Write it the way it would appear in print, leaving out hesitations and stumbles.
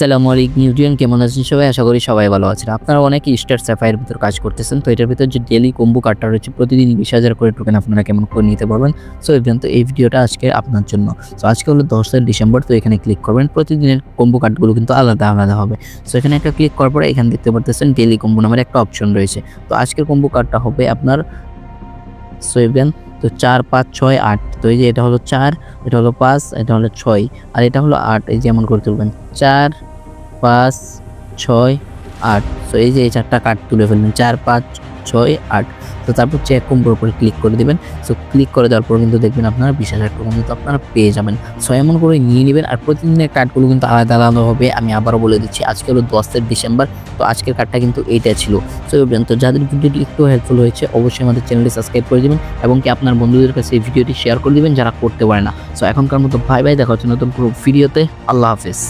আসসালামু আলাইকুম নিউট্রিয়েন্ট, কেমন আছেন সবাই? আশা করি সবাই ভালো আছেন। আপনারা অনেকেই স্টার স্যাফায়ারের ভিতর কাজ করতেছেন, তো এটার ভিতর যে ডেইলি কম্বো কার্ডটা রয়েছে প্রতিদিন 20,000 করে টোকেন আপনারা কেমন করে নিতে পারবেন। সো এই ভিডিওটা আজকে আপনার জন্য। সো আজকে হলো 10 ডিসেম্বর, তো এখানে ক্লিক করবেন। প্রতিদিনের কম্বো কার্ডগুলো কিন্তু আলাদা আলাদা হবে। সো এখানে একটা ক্লিক করার পরে এখানে দেখতে পারতেছেন ডেইলি কম্বো নামের একটা অপশন রয়েছে। তো আজকের কম্বো কার্ডটা হবে আপনার তো 4, 5, 6, 8। তো এই যে এটা হলো 4, এটা হলো 5, এটা হলো 6 আর এটা হলো 8। এই যে এমন করে তুলবেন 4, 5, 6, 8। সো এই যে এই 4টা কার্ড তুলে ফেলবেন 4, 5, 6, 8। তো তারপর চেক কম্বোর উপরে ক্লিক করে দিবেন। সো ক্লিক করে দেওয়ার পর কিন্তু দেখবেন আপনারা 20,000 টোকেন কিন্তু আপনারা পেয়ে যাবেন। সো এমন করে নিয়ে নেবেন। আর প্রতিদিনের কার্ডগুলো কিন্তু আলাদা আলাদা হবে। আমি আবারও বলে দিচ্ছি, আজকে হলো 10 ডিসেম্বর। তো আজকের কার্ডটা কিন্তু এইটা ছিল। সো তো যাদের ভিডিওটি একটু হেল্পফুল হয়েছে অবশ্যই আমাদের চ্যানেলটি সাবস্ক্রাইব করে দিবেন এবং কি আপনার বন্ধুদের কাছে এই ভিডিওটি শেয়ার করে দিবেন যারা করতে পারে না। সো এখনকার মতো বাই বাই, দেখা হচ্ছে নতুন কোনো ভিডিওতে। আল্লাহ হাফেজ।